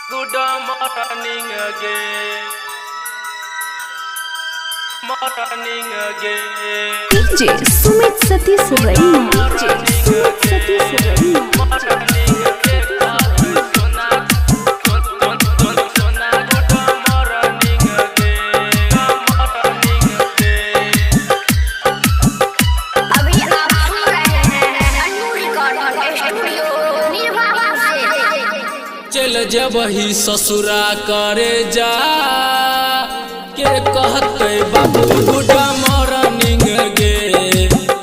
Good morning again. Morning again. DJ Sumit Satish Raina. DJ Sumit Satish Raina. Morning again. Sona, sona. Good morning again. Morning again. अभी आप सुन रहे हैं Annu recording studio निर्वाह से। चल जब ही ससुरा करे जा के कहते बाबू गुड मॉर्निंग गे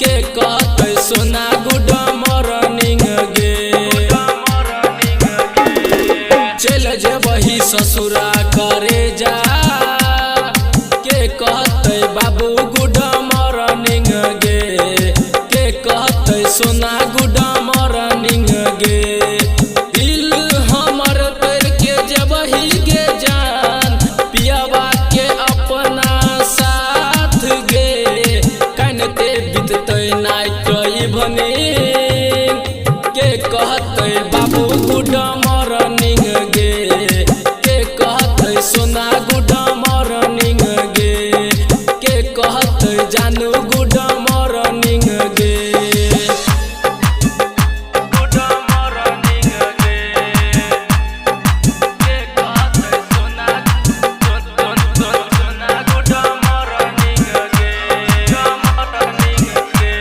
के कहते सोना गुड मॉर्निंग गे चल जब ही ससुरा करे जा के कहते बाबू गुड मॉर्निंग गे के कहते सोना गुड मॉर्निंग गे के कहते बाबू गुड मॉर्निंग गे के कहते सोना गुड मॉर्निंग गे के कहते जानू गुड मॉर्निंग गे गुड मॉर्निंग गे के कहते सोना सोना गुड मॉर्निंग गे मॉर्निंग गे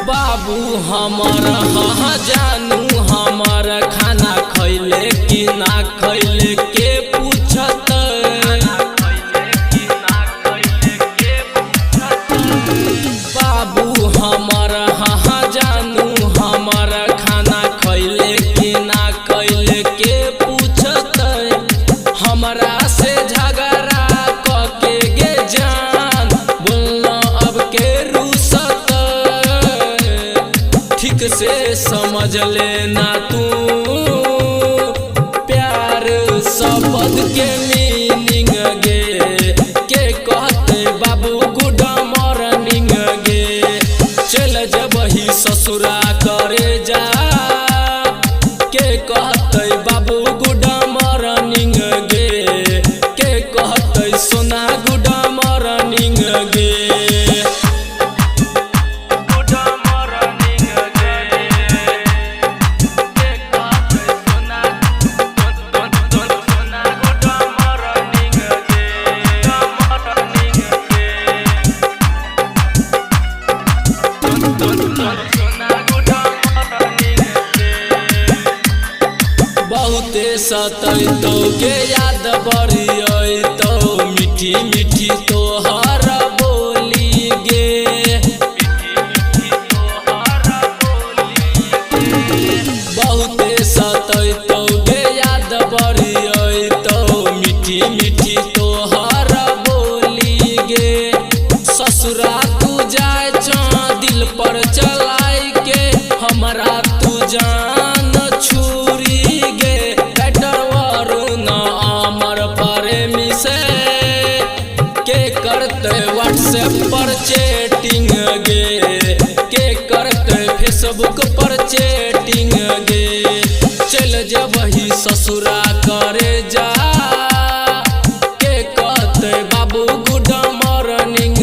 बाबू हमार हाँ जानू हमार खाना खैले कि ना खैले के पूछत बाबू हमार हाँ जानू हमार खाना खैले कि ना खैले के पूछत हमरा से झगड़ा कके गे जान बोलना अब के रूसत ठीक से समझ लेना तू प्यार शब्द के मीनिंग गे के कहते बाबू गुड मॉर्निंग गे चल जब ही ससुरा करे जा के कहते बाबू गुड मॉर्निंग गे के कहते सोना गुड मॉर्निंग गे बहुते सतैतो के याद बड़ी तो मीठी मीठी तोहर बोली गे बहुते सतैतो के याद बड़ी तो मीठी मीठी तोहर बोली गे ससुरा तू जाए दिल पर चलाई के हमरा तू जान छुरी गे बेटर वरुण अमर प्रेमी से के करते व्हाट्सएप पर चैटिंग गे के करते फेसबुक पर चैटिंग गे चल जब ही ससुरा करे जा के कहते बाबू गुड मॉर्निंग